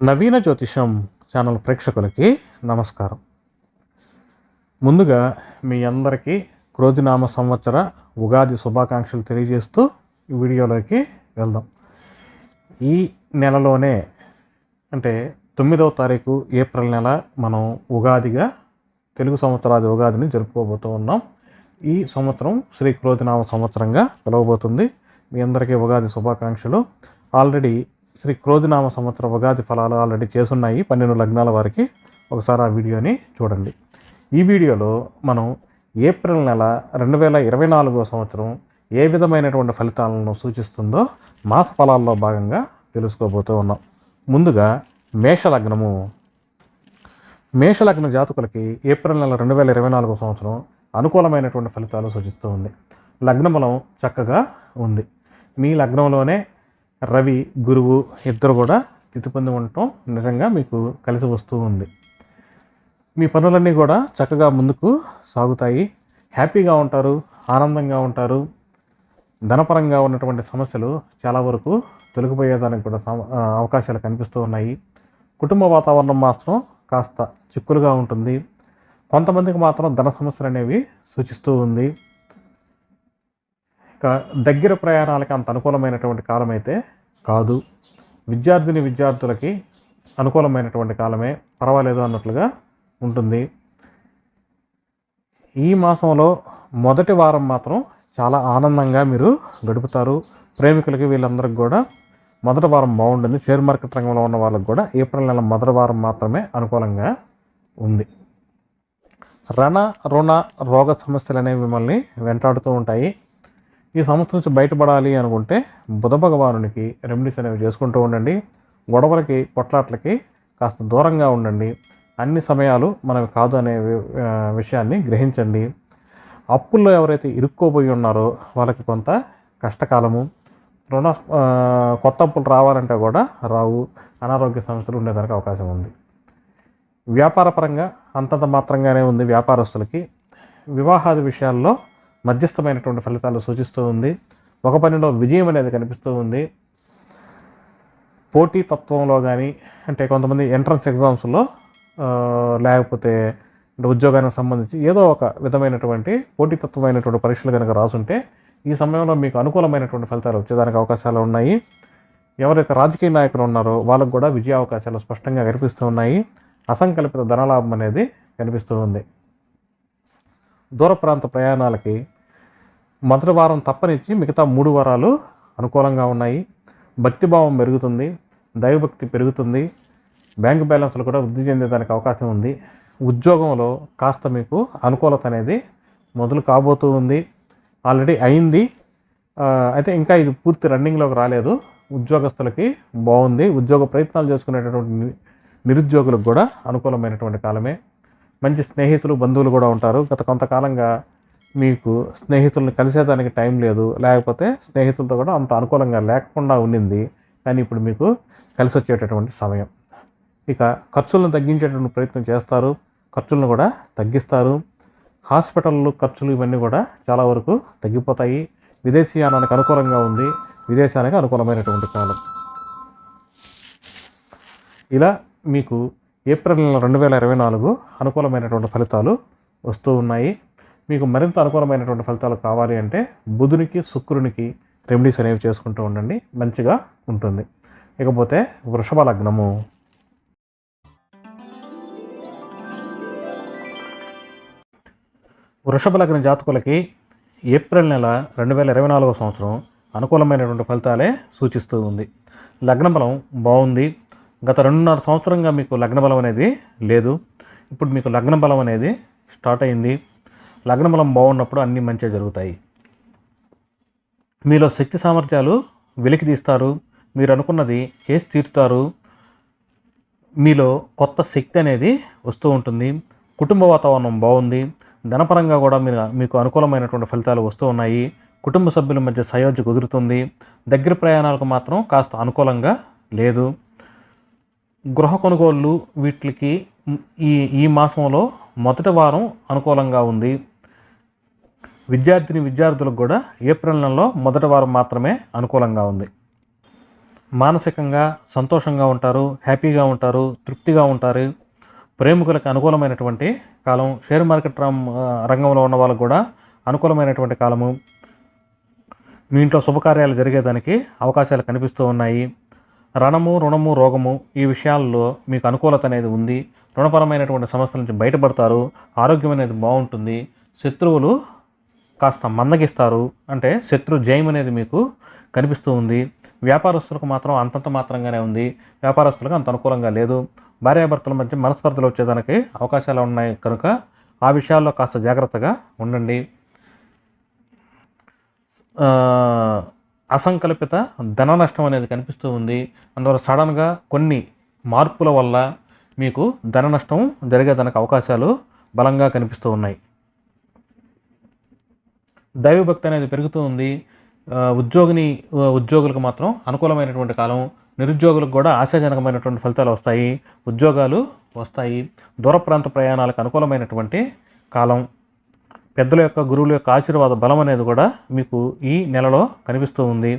నవీన జ్యోతిషం ఛానల్ ప్రేక్షకులకి నమస్కారం. ముందుగా మీ అందరికీ క్రోధినామ సంవత్సర ఉగాది శుభాకాంక్షలు తెలియజేస్తూ ఈ వీడియోలోకి వెళ్దాం. ఈ నెలలోనే అంటే 9వ తారీఖు ఏప్రిల్ నెల మనం ఉగాదిగా తెలుగు సంవత్సరాది ఉగాదిని జరుపుకోబోతూ ఉన్నాం. ఈ సంవత్సరం శ్రీ క్రోధినామ సంవత్సరంగా పిలువబోతుంది. మీ అందరికీ ఉగాది శుభాకాంక్షలు. ఆల్రెడీ శ్రీ క్రోధినామ సంవత్సర ఉగాది ఫలాలు ఆల్రెడీ చేసున్నాయి 12 లగ్నాల వారికి. ఒకసారి ఆ వీడియోని చూడండి. ఈ వీడియోలో మనం ఏప్రిల్ నెల 2024 సంవత్సరం ఏ విధమైనటువంటి ఫలితాలను సూచిస్తుందో మాస ఫలాల్లో భాగంగా తెలుసుకోబోతూ ఉన్నాం. ముందుగా మేషలగ్నము. మేషలగ్న జాతకులకి ఏప్రిల్ నెల 2024 సంవత్సరం అనుకూలమైనటువంటి ఫలితాలు సూచిస్తూ ఉంది. లగ్నబలం చక్కగా ఉంది. మీ లగ్నంలోనే రవి, గురువు ఇద్దరు కూడా స్థితి పొంది ఉండటం నిజంగా మీకు కలిసి వస్తూ ఉంది. మీ పనులన్నీ కూడా చక్కగా ముందుకు సాగుతాయి. హ్యాపీగా ఉంటారు, ఆనందంగా ఉంటారు. ధనపరంగా ఉన్నటువంటి సమస్యలు చాలా వరకు తొలగిపోయేదానికి కూడా అవకాశాలు కనిపిస్తూ ఉన్నాయి. కుటుంబ వాతావరణం మాత్రం కాస్త చిక్కులుగా ఉంటుంది. కొంతమందికి మాత్రం ధన సమస్యలు అనేవి సూచిస్తూ ఉంది. ఇక దగ్గర ప్రయాణాలకి అంత అనుకూలమైనటువంటి కాలం అయితే కాదు. విద్యార్థులకి అనుకూలమైనటువంటి కాలమే, పర్వాలేదు అన్నట్లుగా ఉంటుంది. ఈ మాసంలో మొదటి వారం మాత్రం చాలా ఆనందంగా మీరు గడుపుతారు. ప్రేమికులకి వీళ్ళందరికీ కూడా మొదటి వారం బాగుంటుంది. షేర్ మార్కెట్ రంగంలో ఉన్న వాళ్ళకి కూడా ఏప్రిల్ నెల మొదటి వారం మాత్రమే అనుకూలంగా ఉంది. రుణ రోగ సమస్యలు అనేవి మిమ్మల్ని వెంటాడుతూ ఉంటాయి. ఈ సంవత్సరం నుంచి బయటపడాలి అనుకుంటే బుధ భగవానునికి రెమెడీస్ అనేవి చేసుకుంటూ ఉండండి. గొడవలకి, కొట్లాట్లకి కాస్త దూరంగా ఉండండి. అన్ని సమయాలు మనవి కాదు అనే విషయాన్ని గ్రహించండి. అప్పుల్లో ఎవరైతే ఇరుక్కోబోయి ఉన్నారో వాళ్ళకి కొంత కష్టకాలము. కొత్త అప్పులు రావాలంటే కూడా రావు. అనారోగ్య సమస్యలు ఉండేదానికి అవకాశం ఉంది. వ్యాపారపరంగా అంతంత మాత్రంగానే ఉంది వ్యాపారస్తులకి. వివాహాది విషయాల్లో మధ్యస్థమైనటువంటి ఫలితాలు సూచిస్తూ ఉంది. ఒక పనిలో విజయం అనేది కనిపిస్తూ ఉంది. పోటీ తత్వంలో కానీ, అంటే కొంతమంది ఎంట్రన్స్ ఎగ్జామ్స్లో లేకపోతే ఉద్యోగానికి సంబంధించి ఏదో ఒక విధమైనటువంటి పోటీతత్వమైనటువంటి పరీక్షలు కనుక రాసుంటే ఈ సమయంలో మీకు అనుకూలమైనటువంటి ఫలితాలు వచ్చేదానికి అవకాశాలు ఉన్నాయి. ఎవరైతే రాజకీయ నాయకులు ఉన్నారో వాళ్ళకు కూడా విజయ అవకాశాలు స్పష్టంగా కనిపిస్తూ ఉన్నాయి. అసంకల్పిత ధనలాభం అనేది కనిపిస్తూ ఉంది. దూర ప్రాంత ప్రయాణాలకి మొదటి వారం తప్పనిచ్చి మిగతా 3 వారాలు అనుకూలంగా ఉన్నాయి. భక్తిభావం పెరుగుతుంది, దైవభక్తి పెరుగుతుంది. బ్యాంక్ బ్యాలెన్స్లు కూడా వృద్ధి చెందేదానికి అవకాశం ఉంది. ఉద్యోగంలో కాస్త మీకు అనుకూలత అనేది మొదలు కాబోతూ ఉంది. ఆల్రెడీ అయింది, అయితే ఇంకా ఇది పూర్తి రన్నింగ్లోకి రాలేదు. ఉద్యోగస్తులకి బాగుంది. ఉద్యోగ ప్రయత్నాలు చేసుకునేటటువంటి నిరుద్యోగులకు కూడా అనుకూలమైనటువంటి కాలమే. మంచి స్నేహితులు, బంధువులు కూడా ఉంటారు. గత కొంతకాలంగా మీకు స్నేహితులను కలిసేదానికి టైం లేదు, లేకపోతే స్నేహితులతో కూడా అంత అనుకూలంగా లేకుండా ఉండింది. కానీ ఇప్పుడు మీకు కలిసి వచ్చేటటువంటి సమయం. ఇక ఖర్చులను తగ్గించేటువంటి ప్రయత్నం చేస్తారు. ఖర్చులను కూడా తగ్గిస్తారు. హాస్పిటళ్ళు ఖర్చులు ఇవన్నీ కూడా చాలా వరకు తగ్గిపోతాయి. విదేశీయానానికి అనుకూలంగా ఉంది. విదేశానికి అనుకూలమైనటువంటి కాలం. ఇలా మీకు ఏప్రిల్ నెల 2024 అనుకూలమైనటువంటి ఫలితాలు వస్తూ ఉన్నాయి. మీకు మరింత అనుకూలమైనటువంటి ఫలితాలు కావాలి అంటే బుధునికి, శుక్రునికి రెమెడీస్ అనేవి చేసుకుంటూ ఉండండి, మంచిగా ఉంటుంది. ఇకపోతే వృషభ లగ్నము. వృషభ లగ్న జాతకులకి ఏప్రిల్ నెల 2024 సంవత్సరం అనుకూలమైనటువంటి ఫలితాలే సూచిస్తూ ఉంది. లగ్న బలం బాగుంది. గత 2.5 సంవత్సరంగా మీకు లగ్న బలం అనేది లేదు. ఇప్పుడు మీకు లగ్న బలం అనేది స్టార్ట్ అయింది. లగ్న బలం బాగున్నప్పుడు అన్నీ మంచిగా జరుగుతాయి. మీలో శక్తి సామర్థ్యాలు వెలికి తీస్తారు. మీరు అనుకున్నది చేసి తీరుతారు. మీలో కొత్త శక్తి అనేది వస్తూ ఉంటుంది. కుటుంబ వాతావరణం బాగుంది. ధనపరంగా కూడా మీకు అనుకూలమైనటువంటి ఫలితాలు వస్తూ ఉన్నాయి. కుటుంబ సభ్యుల మధ్య సయోధ్య కుదురుతుంది. దగ్గర ప్రయాణాలకు మాత్రం కాస్త అనుకూలంగా లేదు. గృహ కొనుగోళ్ళు వీటికి ఈ మాసంలో మొదటి వారం అనుకూలంగా ఉంది. విద్యార్థులకు కూడా ఏప్రిల్ నెలలో మొదటి వారం మాత్రమే అనుకూలంగా ఉంది. మానసికంగా సంతోషంగా ఉంటారు, హ్యాపీగా ఉంటారు, తృప్తిగా ఉంటారు. ప్రేమికులకు అనుకూలమైనటువంటి కాలం. షేర్ మార్కెట్ రంగంలో ఉన్న వాళ్ళకు కూడా అనుకూలమైనటువంటి కాలము. మీ ఇంట్లో శుభకార్యాలు జరిగేదానికి అవకాశాలు కనిపిస్తూ ఉన్నాయి. రుణము, రోగము ఈ విషయాల్లో మీకు అనుకూలత అనేది ఉంది. రుణపరమైనటువంటి సమస్యల నుంచి బయటపడతారు. ఆరోగ్యం అనేది బాగుంటుంది. శత్రువులు కాస్త మందగిస్తారు, అంటే శత్రు జయం అనేది మీకు కనిపిస్తూ ఉంది. వ్యాపారస్తులకు మాత్రం అంతంత మాత్రంగానే ఉంది. వ్యాపారస్తులకు అంత అనుకూలంగా లేదు. భార్యాభర్తల మధ్య మనస్పర్ధలు వచ్చేదానికి అవకాశాలు ఉన్నాయి కనుక ఆ విషయాల్లో కాస్త జాగ్రత్తగా ఉండండి. అసంకల్పిత ధన నష్టం అనేది కనిపిస్తూ ఉంది. అందువల్ల సడన్గా కొన్ని మార్పుల వల్ల మీకు ధన నష్టం జరిగేదానికి అవకాశాలు బలంగా కనిపిస్తూ ఉన్నాయి. దైవభక్తి అనేది పెరుగుతూ ఉంది. ఉద్యోగులకు మాత్రం అనుకూలమైనటువంటి కాలం. నిరుద్యోగులకు కూడా ఆశాజనకమైనటువంటి ఫలితాలు వస్తాయి. ఉద్యోగాలు వస్తాయి. దూర ప్రాంత ప్రయాణాలకు అనుకూలమైనటువంటి కాలం. పెద్దల యొక్క, గురువుల యొక్క ఆశీర్వాద బలం అనేది కూడా మీకు ఈ నెలలో కనిపిస్తూ ఉంది.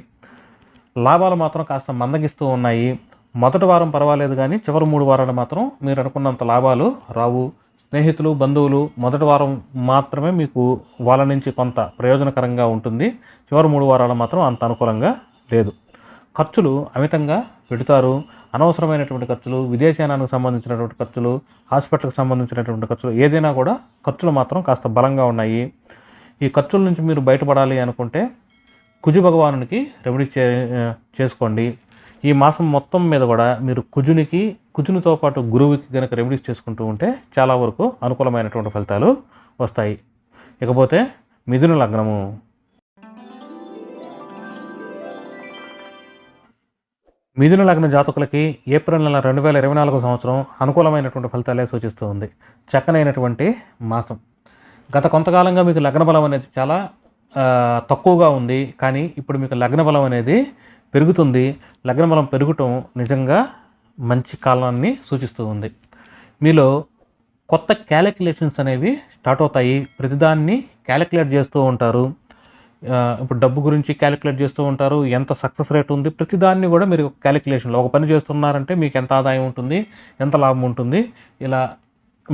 లాభాలు మాత్రం కాస్త మందగిస్తూ ఉన్నాయి. మొదటి వారం పర్వాలేదు, కానీ చివరి 3 వారాలు మాత్రం మీరు అనుకున్నంత లాభాలు రావు. స్నేహితులు, బంధువులు మొదటి వారం మాత్రమే మీకు వాళ్ళ నుంచి కొంత ప్రయోజనకరంగా ఉంటుంది. చివరి 3 వారాలు మాత్రం అంత అనుకూలంగా లేదు. ఖర్చులు అమితంగా పెడతారు. అనవసరమైనటువంటి ఖర్చులు, విదేశయానానికి సంబంధించినటువంటి ఖర్చులు, హాస్పిటల్కి సంబంధించినటువంటి ఖర్చులు, ఏదైనా కూడా ఖర్చులు మాత్రం కాస్త బలంగా ఉన్నాయి. ఈ ఖర్చుల నుంచి మీరు బయటపడాలి అనుకుంటే కుజు భగవానునికి రెమెడీ చేసుకోండి. ఈ మాసం మొత్తం మీద కూడా మీరు కుజునితో పాటు గురువుకి కనుక రెమెడీస్ చేసుకుంటూ ఉంటే చాలా వరకు అనుకూలమైనటువంటి ఫలితాలు వస్తాయి. ఇకపోతే మిథున లగ్నము. మిథున లగ్న జాతకులకి ఏప్రిల్ నెల 2024 సంవత్సరం అనుకూలమైనటువంటి ఫలితాలే సూచిస్తూ ఉంది. చక్కనైనటువంటి మాసం. గత కొంతకాలంగా మీకు లగ్న బలం అనేది చాలా తక్కువగా ఉంది, కానీ ఇప్పుడు మీకు లగ్న బలం అనేది పెరుగుతుంది. లగ్న బలం పెరగటం నిజంగా మంచి కాలాన్ని సూచిస్తూ ఉంది. మీలో కొత్త క్యాలిక్యులేషన్స్ అనేవి స్టార్ట్ అవుతాయి. ప్రతిదాన్ని క్యాలిక్యులేట్ చేస్తూ ఉంటారు. ఇప్పుడు డబ్బు గురించి క్యాలిక్యులేట్ చేస్తూ ఉంటారు. ఎంత సక్సెస్ రేట్ ఉంది, ప్రతిదాన్ని కూడా మీరు క్యాలిక్యులేషన్లో ఒక పని చేస్తున్నారంటే మీకు ఎంత ఆదాయం ఉంటుంది, ఎంత లాభం ఉంటుంది, ఇలా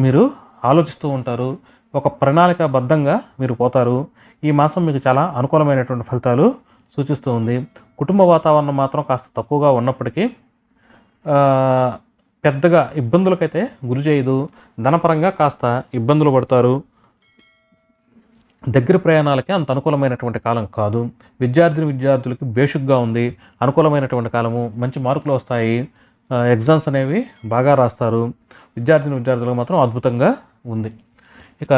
మీరు ఆలోచిస్తూ ఉంటారు. ఒక ప్రణాళికాబద్ధంగా మీరు పోతారు. ఈ మాసం మీకు చాలా అనుకూలమైనటువంటి ఫలితాలు సూచిస్తూ ఉంది. కుటుంబ వాతావరణం మాత్రం కాస్త తక్కువగా ఉన్నప్పటికీ పెద్దగా ఇబ్బందులకైతే గురి చేయదు. ధనపరంగా కాస్త ఇబ్బందులు పడతారు. దగ్గర ప్రయాణాలకి అంత అనుకూలమైనటువంటి కాలం కాదు. విద్యార్థులకి బేసిక్గా ఉంది. అనుకూలమైనటువంటి కాలము. మంచి మార్కులు వస్తాయి. ఎగ్జామ్స్ అనేవి బాగా రాస్తారు. విద్యార్థులకు మాత్రం అద్భుతంగా ఉంది. ఇక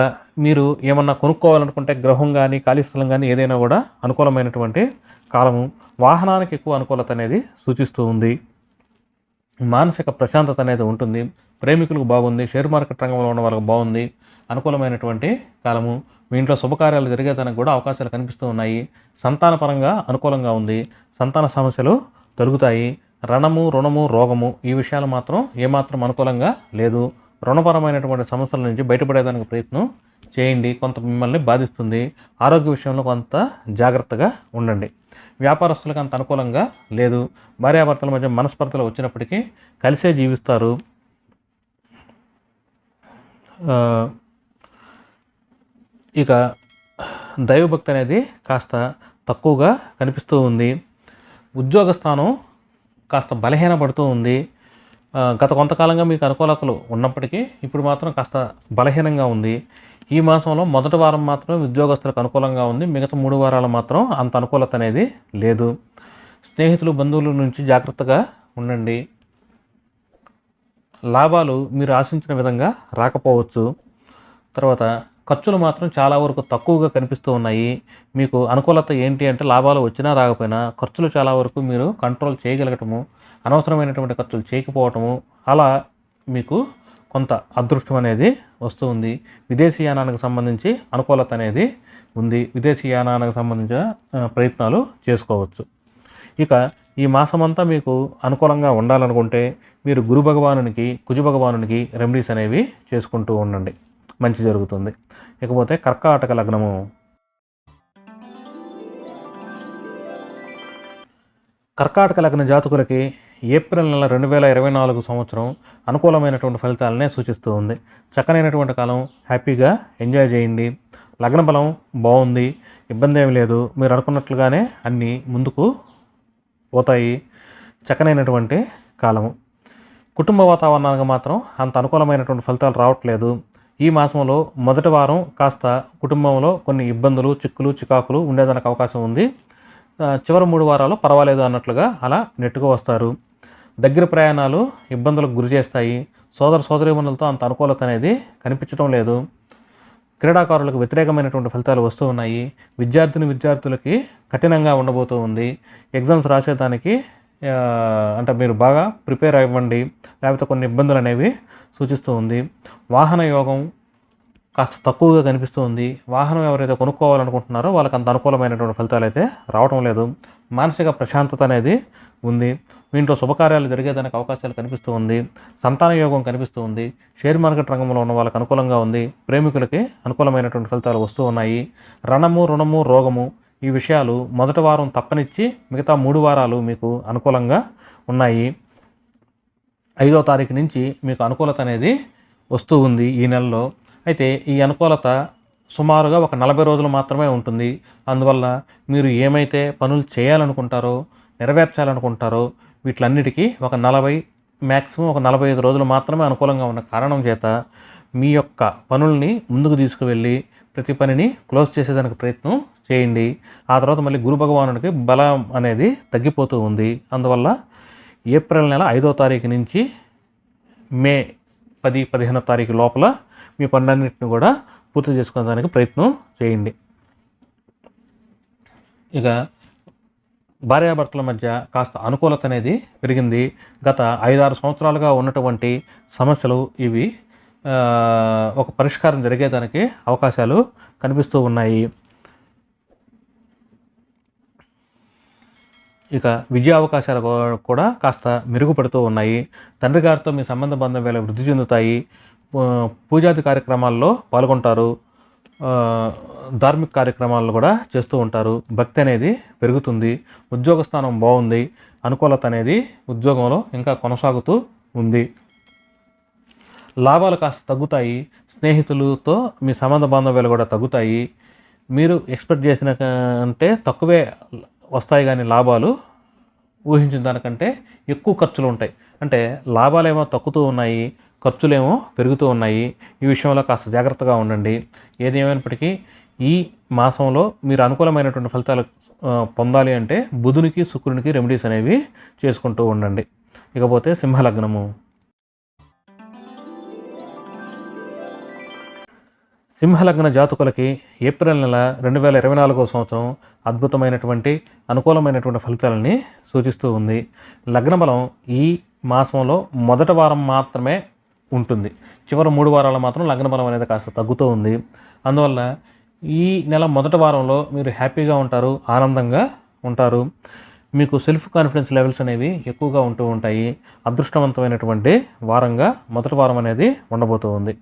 మీరు ఏమన్నా కొనుక్కోవాలనుకుంటే గృహం కానీ, ఖాళీ స్థలం కానీ ఏదైనా కూడా అనుకూలమైనటువంటి కాలము. వాహనానికి ఎక్కువ అనుకూలత అనేది సూచిస్తూ ఉంది. మానసిక ప్రశాంతత అనేది ఉంటుంది. ప్రేమికులకు బాగుంది. షేర్ మార్కెట్ రంగంలో ఉన్న వాళ్ళకి బాగుంది. అనుకూలమైనటువంటి కాలము. మీ ఇంట్లో శుభకార్యాలు జరిగేదానికి కూడా అవకాశాలు కనిపిస్తూ ఉన్నాయి. సంతానపరంగా అనుకూలంగా ఉంది. సంతాన సమస్యలు తొలగుతాయి. రుణము, రోగము ఈ విషయాలు మాత్రం ఏమాత్రం అనుకూలంగా లేదు. రుణపరమైనటువంటి సమస్యల నుంచి బయటపడేదానికి ప్రయత్నం చేయండి. కొంత మిమ్మల్ని బాధిస్తుంది. ఆరోగ్య విషయంలో కొంత జాగ్రత్తగా ఉండండి. వ్యాపారస్తులకు అంత అనుకూలంగా లేదు. భార్యాభర్తల మధ్య మనస్పర్ధలు వచ్చినప్పటికీ కలిసే జీవిస్తారు. ఇక దైవభక్తి అనేది కాస్త తక్కువగా కనిపిస్తూ ఉంది. ఉద్యోగ స్థానం కాస్త బలహీనపడుతూ ఉంది. గత కొంతకాలంగా మీకు అనుకూలతలు ఉన్నప్పటికీ ఇప్పుడు మాత్రం కాస్త బలహీనంగా ఉంది. ఈ మాసంలో మొదటి వారం మాత్రం ఉద్యోగస్తులకు అనుకూలంగా ఉంది. మిగతా 3 వారాలు మాత్రం అంత అనుకూలత అనేది లేదు. స్నేహితులు, బంధువుల నుంచి జాగ్రత్తగా ఉండండి. లాభాలు మీరు ఆశించిన విధంగా రాకపోవచ్చు. తర్వాత ఖర్చులు మాత్రం చాలా వరకు తక్కువగా కనిపిస్తూ ఉన్నాయి. మీకు అనుకూలత ఏంటి అంటే లాభాలు వచ్చినా రాకపోయినా ఖర్చులు చాలా వరకు మీరు కంట్రోల్ చేయగలగటము, అనవసరమైనటువంటి ఖర్చులు చేయకపోవటము, అలా మీకు కొంత అదృష్టం అనేది వస్తూ ఉంది. విదేశీయానానికి సంబంధించి అనుకూలత అనేది ఉంది. విదేశీయానానికి సంబంధించిన ప్రయత్నాలు చేసుకోవచ్చు. ఇక ఈ మాసమంతా మీకు అనుకూలంగా ఉండాలనుకుంటే మీరు గురు భగవానునికి, కుజు భగవానునికి రెమెడీస్ అనేవి చేసుకుంటూ ఉండండి. మంచి జరుగుతుంది. ఇకపోతే కర్కాటక లగ్నము. కర్కాటక లగ్న జాతకులకి ఏప్రిల్ నెల 2024 సంవత్సరం అనుకూలమైనటువంటి ఫలితాలనే సూచిస్తూ ఉంది. చక్కనైనటువంటి కాలం, హ్యాపీగా ఎంజాయ్ చేయండి. లగ్న బలం బాగుంది, ఇబ్బంది ఏమి లేదు. మీరు అనుకున్నట్లుగానే అన్నీ ముందుకు పోతాయి. చక్కనైనటువంటి కాలము. కుటుంబ వాతావరణానికి మాత్రం అంత అనుకూలమైనటువంటి ఫలితాలు రావట్లేదు. ఈ మాసంలో మొదటి వారం కాస్త కుటుంబంలో కొన్ని ఇబ్బందులు, చిక్కులు, చికాకులు ఉండేదానికి అవకాశం ఉంది. చివరి 3 వారాలు పర్వాలేదు అన్నట్లుగా అలా నెట్టుకు వస్తారు. దగ్గర ప్రయాణాలు ఇబ్బందులకు గురి చేస్తాయి. సోదరీమణులతో అంత అనుకూలత అనేది కనిపించడం లేదు. క్రీడాకారులకు వ్యతిరేకమైనటువంటి ఫలితాలు వస్తూ ఉన్నాయి. విద్యార్థులకి కఠినంగా ఉండబోతూ ఉంది. ఎగ్జామ్స్ రాసేదానికి అంటే మీరు బాగా ప్రిపేర్ అవ్వండి, లేకపోతే కొన్ని ఇబ్బందులు అనేవి సూచిస్తూ ఉంది. వాహన యోగం కాస్త తక్కువగా కనిపిస్తూ ఉంది. వాహనం ఎవరైతే కొనుక్కోవాలనుకుంటున్నారో వాళ్ళకి అంత అనుకూలమైనటువంటి ఫలితాలు అయితే రావటం లేదు. మానసిక ప్రశాంతత అనేది ఉంది. మీ ఇంట్లో శుభకార్యాలు జరిగేదానికి అవకాశాలు కనిపిస్తూ ఉంది. సంతాన యోగం కనిపిస్తూ ఉంది. షేర్ మార్కెట్ రంగంలో ఉన్న వాళ్ళకి అనుకూలంగా ఉంది. ప్రేమికులకి అనుకూలమైనటువంటి ఫలితాలు వస్తూ ఉన్నాయి. రుణము, రోగము ఈ విషయాలు మొదటి వారం తప్పనిచ్చి మిగతా 3 వారాలు మీకు అనుకూలంగా ఉన్నాయి. 5వ తారీఖు నుంచి మీకు అనుకూలత అనేది వస్తూ ఉంది ఈ నెలలో. అయితే ఈ అనుకూలత సుమారుగా ఒక 40 రోజులు మాత్రమే ఉంటుంది. అందువల్ల మీరు ఏమైతే పనులు చేయాలనుకుంటారో, నెరవేర్చాలనుకుంటారో వీటిలన్నిటికీ ఒక 40 మ్యాక్సిమం ఒక 45 రోజులు మాత్రమే అనుకూలంగా ఉన్న కారణం చేత మీ యొక్క పనుల్ని ముందుకు తీసుకువెళ్ళి ప్రతి పనిని క్లోజ్ చేసేదానికి ప్రయత్నం చేయండి. ఆ తర్వాత మళ్ళీ గురు భగవానుడికి బలం అనేది తగ్గిపోతూ ఉంది. అందువల్ల ఏప్రిల్ నెల 5వ తారీఖు నుంచి మే 10-15వ తారీఖు లోపల మీ పనులన్నింటిని కూడా పూర్తి చేసుకోవడానికి ప్రయత్నం చేయండి. ఇక భార్యాభర్తల మధ్య కాస్త అనుకూలత అనేది పెరిగింది. గత 5-6 సంవత్సరాలుగా ఉన్నటువంటి సమస్యలు ఇవి ఒక పరిష్కారం జరిగేదానికి అవకాశాలు కనిపిస్తూ ఉన్నాయి. ఇక విజయ అవకాశాలు కూడా కాస్త మెరుగుపడుతూ ఉన్నాయి. తండ్రి గారితో మీ సంబంధ బంధం వృద్ధి చెందుతాయి. పూజాది కార్యక్రమాల్లో పాల్గొంటారు. ధార్మిక కార్యక్రమాలను కూడా చేస్తూ ఉంటారు. భక్తి అనేది పెరుగుతుంది. ఉద్యోగ స్థానం బాగుంది. అనుకూలత అనేది ఉద్యోగంలో ఇంకా కొనసాగుతూ ఉంది. లాభాలు కాస్త తగ్గుతాయి. స్నేహితులతో మీ సంబంధ బాంధవ్యాలు కూడా తగ్గుతాయి. మీరు ఎక్స్పెక్ట్ చేసిన అంటే తక్కువే వస్తాయి, కానీ లాభాలు ఊహించిన దానికంటే ఎక్కువ ఖర్చులు ఉంటాయి. అంటే లాభాలేమో తగ్గుతూ ఉన్నాయి, ఖర్చులేమో పెరుగుతూ ఉన్నాయి. ఈ విషయంలో కాస్త జాగ్రత్తగా ఉండండి. ఏది ఏమైనప్పటికీ ఈ మాసంలో మీరు అనుకూలమైనటువంటి ఫలితాలు పొందాలి అంటే బుధునికి, శుక్రునికి రెమెడీస్ అనేవి చేసుకుంటూ ఉండండి. ఇకపోతే సింహలగ్నము. సింహలగ్న జాతకులకి ఏప్రిల్ నెల 2024 సంవత్సరం అద్భుతమైనటువంటి అనుకూలమైనటువంటి ఫలితాలని సూచిస్తూ ఉంది. లగ్న బలం ఈ మాసంలో మొదటి వారం మాత్రమే ఉంటుంది. చివరి 3 వారాలు మాత్రం లగ్న బలం అనేది కాస్త తగ్గుతూ ఉంది. అందువల్ల ఈ నెల మొదటి వారంలో మీరు హ్యాపీగా ఉంటారు, ఆనందంగా ఉంటారు. మీకు సెల్ఫ్ కాన్ఫిడెన్స్ లెవెల్స్ అనేవి ఎక్కువగా ఉంటూ ఉంటాయి. అదృష్టవంతమైనటువంటి వారంగా మొదటి వారం అనేది ఉండబోతూ ఉంది.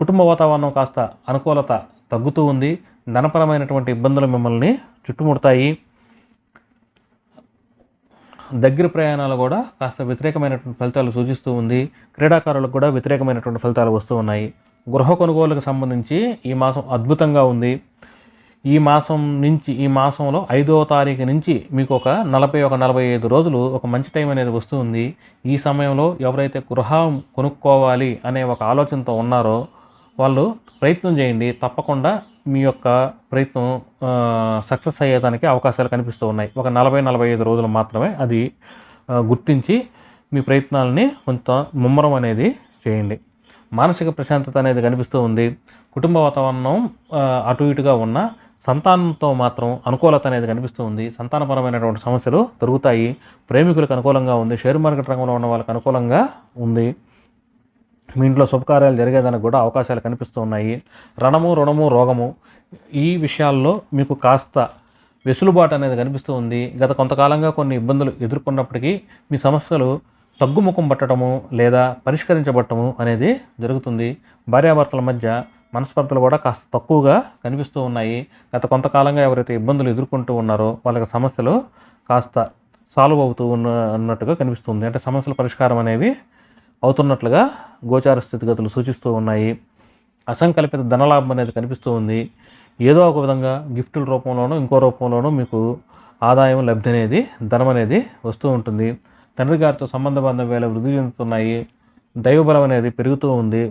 కుటుంబ వాతావరణం కాస్త అనుకూలత తగ్గుతూ ఉంది. ధనపరమైనటువంటి ఇబ్బందులు మిమ్మల్ని చుట్టుముడతాయి. దగ్గర ప్రయాణాలు కూడా కాస్త వ్యతిరేకమైనటువంటి ఫలితాలు సూచిస్తూ ఉంది. క్రీడాకారులకు కూడా వ్యతిరేకమైనటువంటి ఫలితాలు వస్తూ ఉన్నాయి. గృహ కొనుగోలుకు సంబంధించి ఈ మాసం అద్భుతంగా ఉంది. ఈ మాసంలో 5వ తారీఖు నుంచి మీకు ఒక 40-45 రోజులు ఒక మంచి టైం అనేది వస్తుంది. ఈ సమయంలో ఎవరైతే గృహం కొనుక్కోవాలి అనే ఒక ఆలోచనతో ఉన్నారో వాళ్ళు ప్రయత్నం చేయండి. తప్పకుండా మీ యొక్క ప్రయత్నం సక్సెస్ అయ్యేదానికి అవకాశాలు కనిపిస్తూ ఉన్నాయి. ఒక 40-45 రోజులు మాత్రమే అది గుర్తించి మీ ప్రయత్నాలని కొంత ముమ్మరం అనేది చేయండి. మానసిక ప్రశాంతత అనేది కనిపిస్తూ ఉంది. కుటుంబ వాతావరణం అటు ఇటుగా ఉన్న సంతానంతో మాత్రం అనుకూలత అనేది కనిపిస్తూ ఉంది. సంతానపరమైనటువంటి సమస్యలు దొరుకుతాయి. ప్రేమికులకు అనుకూలంగా ఉంది. షేర్ మార్కెట్ రంగంలో ఉన్న వాళ్ళకి అనుకూలంగా ఉంది. మీ ఇంట్లో శుభకార్యాలు జరిగేదానికి కూడా అవకాశాలు కనిపిస్తూ ఉన్నాయి. రుణము, రోగము ఈ విషయాల్లో మీకు కాస్త వెసులుబాటు అనేది కనిపిస్తూ ఉంది. గత కొంతకాలంగా కొన్ని ఇబ్బందులు ఎదుర్కొన్నప్పటికీ మీ సమస్యలు తగ్గుముఖం పట్టడము లేదా పరిష్కరించబడటము అనేది జరుగుతుంది. భార్యాభర్తల మధ్య మనస్పర్ధలు కూడా కాస్త తక్కువగా కనిపిస్తూ ఉన్నాయి. గత కొంతకాలంగా ఎవరైతే ఇబ్బందులు ఎదుర్కొంటూ ఉన్నారో వాళ్ళకి సమస్యలు కాస్త సాల్వ్ అవుతూ అన్నట్టుగా కనిపిస్తుంది. అంటే సమస్యల పరిష్కారం అనేవి అవుతున్నట్లుగా గోచార స్థితిగతులు సూచిస్తూ ఉన్నాయి. అసంకల్పిత ధనలాభం అనేది కనిపిస్తూ ఉంది. ఏదో ఒక విధంగా గిఫ్టుల రూపంలోనూ ఇంకో రూపంలోనూ మీకు ఆదాయం లబ్ధి అనేది ధనం అనేది వస్తూ ఉంటుంది. తండ్రి గారితో సంబంధ బాంధవ్యాలు వృద్ధి చెందుతున్నాయి. దైవబలం అనేది పెరుగుతూ ఉంది.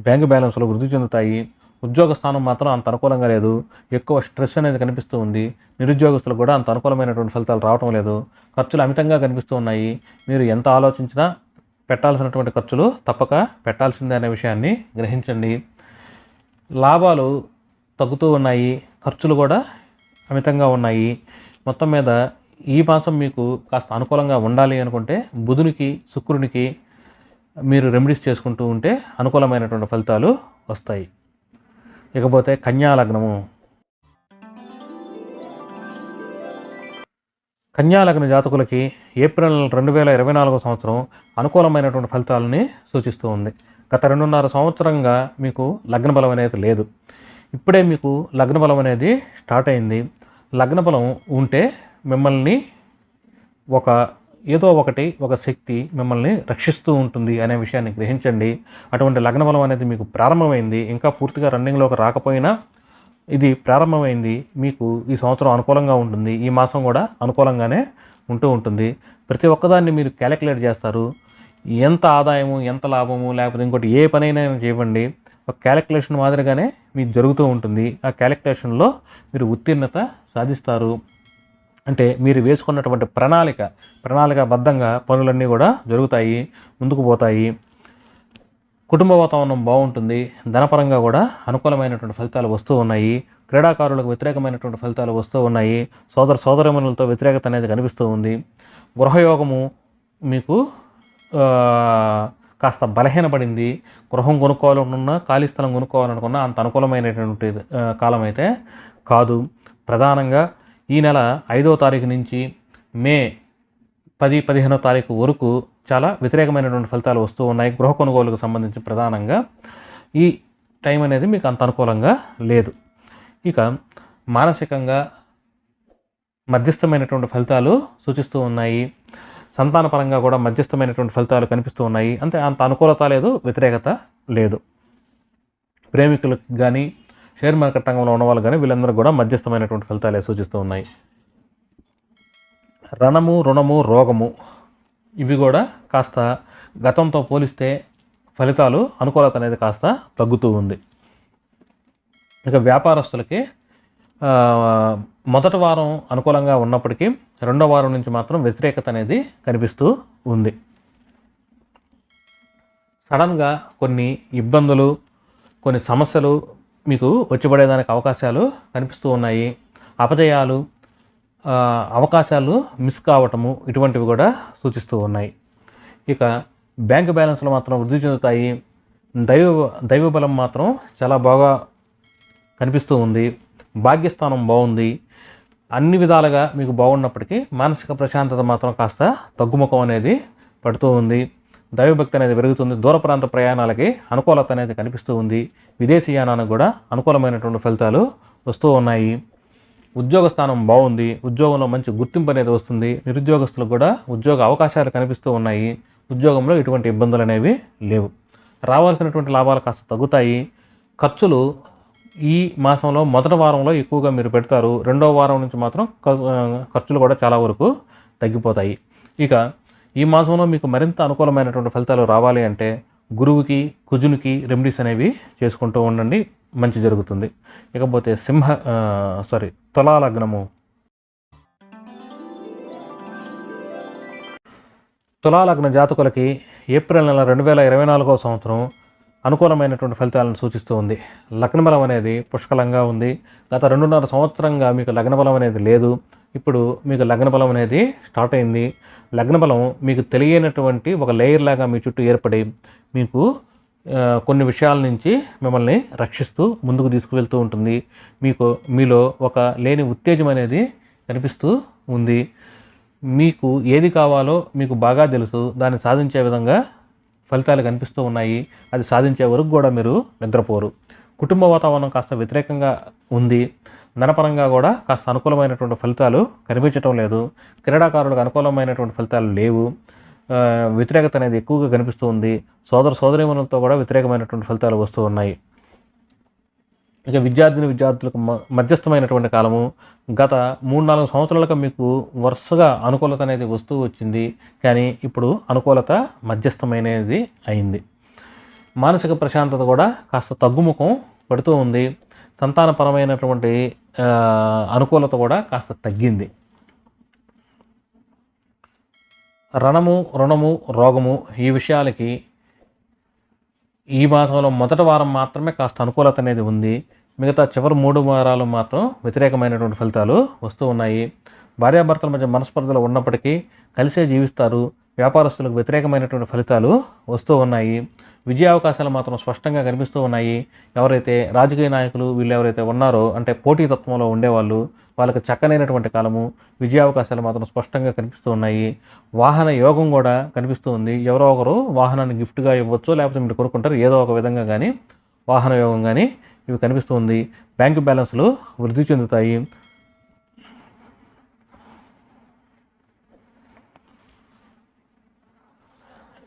బ్యాంకు బ్యాలెన్స్లు వృద్ధి చెందుతాయి. ఉద్యోగ స్థానం మాత్రం అంత అనుకూలంగా లేదు. ఎక్కువ స్ట్రెస్ అనేది కనిపిస్తూ ఉంది. నిరుద్యోగస్తులకు కూడా అంత అనుకూలమైనటువంటి ఫలితాలు రావటం లేదు. ఖర్చులు అమితంగా కనిపిస్తూ ఉన్నాయి. మీరు ఎంత ఆలోచించినా పెట్టాల్సినటువంటి ఖర్చులు తప్పక పెట్టాల్సిందే అనే విషయాన్ని గ్రహించండి. లాభాలు తగ్గుతూ ఉన్నాయి. ఖర్చులు కూడా అమితంగా ఉన్నాయి. మొత్తం మీద ఈ మాసం మీకు కాస్త అనుకూలంగా ఉండాలి అనుకుంటే బుధునికి, శుక్రునికి మీరు రెమెడీస్ చేసుకుంటూ ఉంటే అనుకూలమైనటువంటి ఫలితాలు వస్తాయి. ఇకపోతే కన్యా లగ్నము. కన్యా లగ్న జాతకులకి ఏప్రిల్ 2024 సంవత్సరం అనుకూలమైనటువంటి ఫలితాలని సూచిస్తూ ఉంది. గత 2.5 సంవత్సరంగా మీకు లగ్న బలం అనేది లేదు. ఇప్పుడే మీకు లగ్న బలం అనేది స్టార్ట్ అయింది. లగ్న బలం ఉంటే మిమ్మల్ని ఏదో ఒక శక్తి మిమ్మల్ని రక్షిస్తూ ఉంటుంది అనే విషయాన్ని గ్రహించండి. అటువంటి లగ్న బలం అనేది మీకు ప్రారంభమైంది. ఇంకా పూర్తిగా రన్నింగ్లోకి రాకపోయినా ఇది ప్రారంభమైంది. మీకు ఈ సంవత్సరం అనుకూలంగా ఉంటుంది. ఈ మాసం కూడా అనుకూలంగానే ఉంటూ ఉంటుంది. ప్రతి ఒక్కదాన్ని మీరు క్యాలిక్యులేట్ చేస్తారు. ఎంత ఆదాయము, ఎంత లాభము, లేకపోతే ఇంకోటి ఏ పనైనా చేయండి, ఒక క్యాలిక్యులేషన్ మాదిరిగానే మీకు జరుగుతూ ఉంటుంది. ఆ క్యాలిక్యులేషన్లో మీరు ఉత్తీర్ణత సాధిస్తారు. అంటే మీరు వేసుకున్నటువంటి ప్రణాళికాబద్ధంగా పనులన్నీ కూడా జరుగుతాయి, ముందుకు పోతాయి. కుటుంబ వాతావరణం బాగుంటుంది. ధనపరంగా కూడా అనుకూలమైనటువంటి ఫలితాలు వస్తూ ఉన్నాయి. క్రీడాకారులకు వ్యతిరేకమైనటువంటి ఫలితాలు వస్తూ ఉన్నాయి. సోదరమణులతో వ్యతిరేకత అనేది కనిపిస్తూ ఉంది. గృహయోగము మీకు కాస్త బలహీనపడింది. గృహం కొనుక్కోవాలనుకున్నా, ఖాళీ స్థలం కొనుక్కోవాలనుకున్నా అంత అనుకూలమైనటువంటి కాలం అయితే కాదు. ప్రధానంగా ఈ నెల 5వ తారీఖు నుంచి మే 10-15వ తారీఖు వరకు చాలా వ్యతిరేకమైనటువంటి ఫలితాలు వస్తూ ఉన్నాయి. గృహ కొనుగోలుకు సంబంధించి ప్రధానంగా ఈ టైం అనేది మీకు అంత అనుకూలంగా లేదు. ఇక మానసికంగా మధ్యస్థమైనటువంటి ఫలితాలు సూచిస్తూ ఉన్నాయి. సంతానపరంగా కూడా మధ్యస్థమైనటువంటి ఫలితాలు కనిపిస్తూ ఉన్నాయి. అంత అనుకూలత లేదు, వ్యతిరేకత లేదు. ప్రేమికులకు కానీ, షేర్ మార్కెట్ రంగంలో ఉన్న వాళ్ళు కానీ వీళ్ళందరూ కూడా మధ్యస్థమైనటువంటి ఫలితాలే సూచిస్తూ ఉన్నాయి. రణము, రుణము, రోగము ఇవి కూడా కాస్త గతంతో పోలిస్తే ఫలితాలు అనుకూలత అనేది కాస్త తగ్గుతూ ఉంది. ఇక వ్యాపారస్తులకి మొదటి వారం అనుకూలంగా ఉన్నప్పటికీ రెండో వారం నుంచి మాత్రం వ్యతిరేకత అనేది కనిపిస్తూ ఉంది. సడన్గా కొన్ని ఇబ్బందులు, కొన్ని సమస్యలు మీకు వచ్చిపడేదానికి అవకాశాలు కనిపిస్తూ ఉన్నాయి. అపజయాలు, అవకాశాలు మిస్ కావటము ఇటువంటివి కూడా సూచిస్తూ ఉన్నాయి. ఇక బ్యాంకు బ్యాలెన్స్లు మాత్రం వృద్ధి చెందుతాయి. దైవబలం మాత్రం చాలా బాగా కనిపిస్తూ ఉంది. భాగ్యస్థానం బాగుంది. అన్ని విధాలుగా మీకు బాగున్నప్పటికీ మానసిక ప్రశాంతత మాత్రం కాస్త తగ్గుముఖం అనేది పడుతూ ఉంది. దైవభక్తి అనేది పెరుగుతుంది. దూర ప్రాంత ప్రయాణాలకి అనుకూలత అనేది కనిపిస్తూ ఉంది. విదేశీయానానికి కూడా అనుకూలమైనటువంటి ఫలితాలు వస్తూ ఉన్నాయి. ఉద్యోగ స్థానం బాగుంది. ఉద్యోగంలో మంచి గుర్తింపు అనేది వస్తుంది. నిరుద్యోగస్తులకు కూడా ఉద్యోగ అవకాశాలు కనిపిస్తూ ఉన్నాయి. ఉద్యోగంలో ఎటువంటి ఇబ్బందులు అనేవి లేవు. రావాల్సినటువంటి లాభాలు కాస్త తగ్గుతాయి. ఖర్చులు ఈ మాసంలో మొదటి వారంలో ఎక్కువగా మీరు పెడతారు. రెండవ వారం నుంచి మాత్రం ఖర్చులు కూడా చాలా వరకు తగ్గిపోతాయి. ఇక ఈ మాసంలో మీకు మరింత అనుకూలమైనటువంటి ఫలితాలు రావాలి అంటే గురువుకి, కుజునికి రెమెడీస్ అనేవి చేసుకుంటూ ఉండండి, మంచి జరుగుతుంది. ఇకపోతే తులా లగ్నము. తులా లగ్న జాతకులకి ఏప్రిల్ నెల 2024 సంవత్సరం అనుకూలమైనటువంటి ఫలితాలను సూచిస్తూ ఉంది. లగ్నబలం అనేది పుష్కలంగా ఉంది. గత 2.5 సంవత్సరంగా మీకు లగ్నబలం అనేది లేదు. ఇప్పుడు మీకు లగ్నబలం అనేది స్టార్ట్ అయింది. లగ్నబలం మీకు తెలియనటువంటి ఒక లేయర్ లాగా మీ చుట్టూ ఏర్పడి మీకు కొన్ని విషయాల నుంచి మిమ్మల్ని రక్షిస్తూ ముందుకు తీసుకువెళ్తూ ఉంటుంది. మీలో ఒక లేని ఉత్తేజం అనేది కనిపిస్తూ ఉంది. మీకు ఏది కావాలో మీకు బాగా తెలుసు. దాన్ని సాధించే విధంగా ఫలితాలు కనిపిస్తూ ఉన్నాయి. అది సాధించే వరకు కూడా మీరు నిద్రపోరు. కుటుంబ వాతావరణం కాస్త వ్యతిరేకంగా ఉంది. ధనపరంగా కూడా కాస్త అనుకూలమైనటువంటి ఫలితాలు కనిపించటం లేదు. క్రీడాకారులకు అనుకూలమైనటువంటి ఫలితాలు లేవు. వ్యతిరేకత అనేది ఎక్కువగా కనిపిస్తూ ఉంది. సోదరీమణులతో కూడా వ్యతిరేకమైనటువంటి ఫలితాలు వస్తూ ఉన్నాయి. ఇక విద్యార్థులకు మధ్యస్థమైనటువంటి కాలము. గత 3-4 సంవత్సరాలుగా మీకు వరుసగా అనుకూలత అనేది వస్తూ వచ్చింది, కానీ ఇప్పుడు అనుకూలత మధ్యస్థమైనది అయింది. మానసిక ప్రశాంతత కూడా కాస్త తగ్గుముఖం పడుతూ ఉంది. సంతానపరమైనటువంటి అనుకూలత కూడా కాస్త తగ్గింది. రుణము, రోగము ఈ విషయాలకి ఈ మాసంలో మొదటి వారం మాత్రమే కాస్త అనుకూలత అనేది ఉంది. మిగతా చివరి 3 వారాలు మాత్రం వ్యతిరేకమైనటువంటి ఫలితాలు వస్తూ ఉన్నాయి. భార్యాభర్తల మధ్య మనస్పర్ధలు ఉన్నప్పటికీ కలిసే జీవిస్తారు. వ్యాపారస్తులకు వ్యతిరేకమైనటువంటి ఫలితాలు వస్తూ ఉన్నాయి. విజయావకాశాలు మాత్రం స్పష్టంగా కనిపిస్తూ ఉన్నాయి. ఎవరైతే రాజకీయ నాయకులు వీళ్ళు ఎవరైతే ఉన్నారో, అంటే పోటీతత్వంలో ఉండేవాళ్ళు, వాళ్ళకి చక్కనైనటువంటి కాలము. విజయావకాశాలు మాత్రం స్పష్టంగా కనిపిస్తూ ఉన్నాయి. వాహన యోగం కూడా కనిపిస్తూ ఉంది. ఎవరో ఒకరు వాహనాన్ని గిఫ్ట్గా ఇవ్వచ్చు, లేకపోతే మీరు కొనుక్కుంటారు, ఏదో ఒక విధంగా కానీ వాహన యోగం కానీ ఇవి కనిపిస్తూ ఉంది. బ్యాంకు బ్యాలెన్స్లు వృద్ధి చెందుతాయి.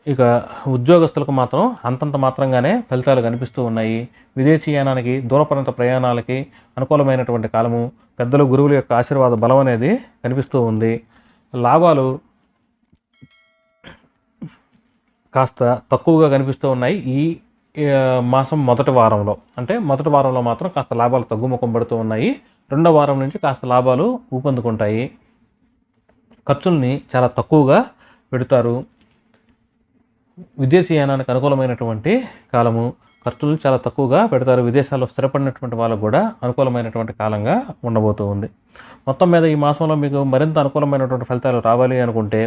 ఇక ఉద్యోగస్తులకు మాత్రం అంతంత మాత్రంగానే ఫలితాలు కనిపిస్తూ ఉన్నాయి. విదేశీయానానికి, దూరప్రాంత ప్రయాణాలకి అనుకూలమైనటువంటి కాలము. పెద్దలు, గురువుల యొక్క ఆశీర్వాద బలం అనేది కనిపిస్తూ ఉంది. లాభాలు కాస్త తక్కువగా కనిపిస్తూ ఉన్నాయి ఈ మాసం మొదటి వారంలో. అంటే మొదటి వారంలో మాత్రం కాస్త లాభాలు తగ్గుముఖం పడుతూ ఉన్నాయి. రెండో వారం నుంచి కాస్త లాభాలు ఊపందుకుంటాయి. ఖర్చుల్ని చాలా తక్కువగా పెడతారు. విదేశీయానానికి అనుకూలమైనటువంటి కాలము. ఖర్చులు చాలా తక్కువగా పెడతారు. విదేశాల్లో స్థిరపడినటువంటి వాళ్ళకు కూడా అనుకూలమైనటువంటి కాలంగా ఉండబోతూ ఉంది. మొత్తం మీద ఈ మాసంలో మీకు మరింత అనుకూలమైనటువంటి ఫలితాలు రావాలి అనుకుంటే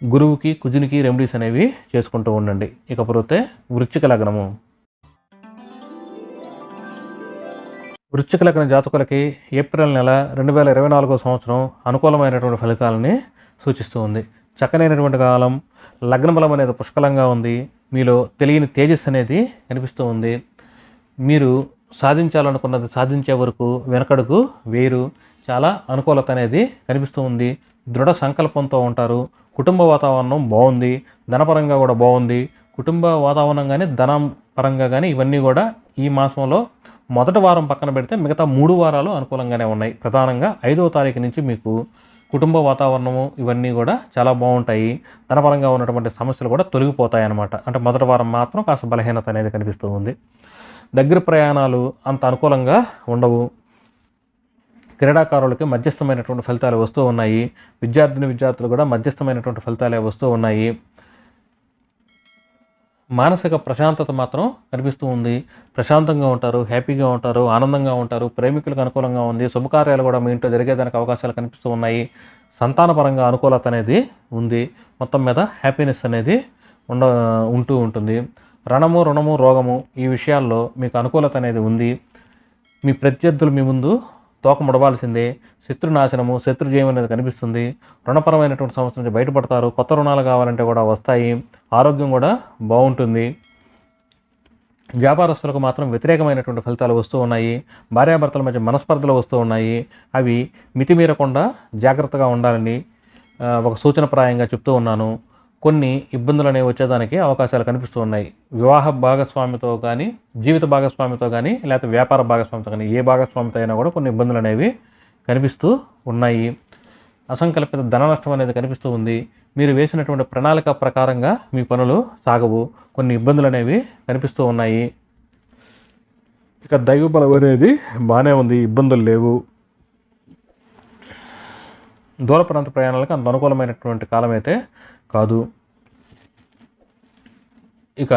గురువుకి, కుజునికి రెమెడీస్ అనేవి చేసుకుంటూ ఉండండి. ఇకపోతే వృశ్చిక లగ్నము. వృశ్చిక లగ్న జాతకులకి ఏప్రిల్ నెల 2024 సంవత్సరం అనుకూలమైనటువంటి ఫలితాలని సూచిస్తూ ఉంది. చక్కనైనటువంటి కాలం. లగ్న బలం అనేది పుష్కలంగా ఉంది. మీలో తెలియని తేజస్సు అనేది కనిపిస్తూ ఉంది. మీరు సాధించాలనుకున్నది సాధించే వరకు వెనకడుగు వేరు. చాలా అనుకూలత అనేది కనిపిస్తూ ఉంది. దృఢ సంకల్పంతో ఉంటారు. కుటుంబ వాతావరణం బాగుంది. ధనపరంగా కూడా బాగుంది. కుటుంబ వాతావరణం కానీ, ధనం పరంగా కానీ ఇవన్నీ కూడా ఈ మాసంలో మొదటి వారం పక్కన పెడితే మిగతా 3 వారాలు అనుకూలంగానే ఉన్నాయి. ప్రధానంగా 5వ తారీఖు నుంచి మీకు కుటుంబ వాతావరణము ఇవన్నీ కూడా చాలా బాగుంటాయి. ధనపరంగా ఉన్నటువంటి సమస్యలు కూడా తొలగిపోతాయి అన్నమాట. అంటే మొదటి వారం మాత్రం కాస్త బలహీనత అనేది కనిపిస్తూ ఉంది. దగ్గర ప్రయాణాలు అంత అనుకూలంగా ఉండవు. క్రీడాకారులకి మధ్యస్థమైనటువంటి ఫలితాలు వస్తూ ఉన్నాయి. విద్యార్థులు కూడా మధ్యస్థమైనటువంటి ఫలితాలే వస్తూ ఉన్నాయి. మానసిక ప్రశాంతత మాత్రం కనిపిస్తూ ఉంది. ప్రశాంతంగా ఉంటారు, హ్యాపీగా ఉంటారు, ఆనందంగా ఉంటారు. ప్రేమికులకు అనుకూలంగా ఉంది. శుభకార్యాలు కూడా మీ ఇంట్లో జరిగేదానికి అవకాశాలు కనిపిస్తూ ఉన్నాయి. సంతానపరంగా అనుకూలత అనేది ఉంది. మొత్తం మీద హ్యాపీనెస్ అనేది ఉంటూ ఉంటుంది. రుణము, రోగము ఈ విషయాల్లో మీకు అనుకూలత అనేది ఉంది. మీ ప్రత్యర్థులు మీ ముందు తోక ముడవాల్సిందే. శత్రునాశనము, శత్రుజయం అనేది కనిపిస్తుంది. రుణపరమైనటువంటి సమస్య నుంచి బయటపడతారు. కొత్త రుణాలు కావాలంటే కూడా వస్తాయి. ఆరోగ్యం కూడా బాగుంటుంది. వ్యాపారస్తులకు మాత్రం వ్యతిరేకమైనటువంటి ఫలితాలు వస్తూ ఉన్నాయి. భార్యాభర్తల మధ్య మనస్పర్ధలు వస్తూ ఉన్నాయి. అవి మితిమీరకుండా జాగ్రత్తగా ఉండాలని ఒక సూచనప్రాయంగా చెప్తూ ఉన్నాను. కొన్ని ఇబ్బందులు అనేవి వచ్చేదానికి అవకాశాలు కనిపిస్తూ ఉన్నాయి. వివాహ భాగస్వామితో కానీ, జీవిత భాగస్వామితో కానీ, లేకపోతే వ్యాపార భాగస్వామితో కానీ, ఏ భాగస్వామితో అయినా కూడా కొన్ని ఇబ్బందులు అనేవి కనిపిస్తూ ఉన్నాయి. అసంకల్పిత ధన నష్టం అనేది కనిపిస్తూ ఉంది. మీరు వేసినటువంటి ప్రణాళిక ప్రకారంగా మీ పనులు సాగవు. కొన్ని ఇబ్బందులు అనేవి కనిపిస్తూ ఉన్నాయి. ఇక దైవబలం అనేది బాగానే ఉంది, ఇబ్బందులు లేవు. దూర ప్రాంత ప్రయాణాలకు అంత అనుకూలమైనటువంటి కాలం అయితే కాదు. ఇక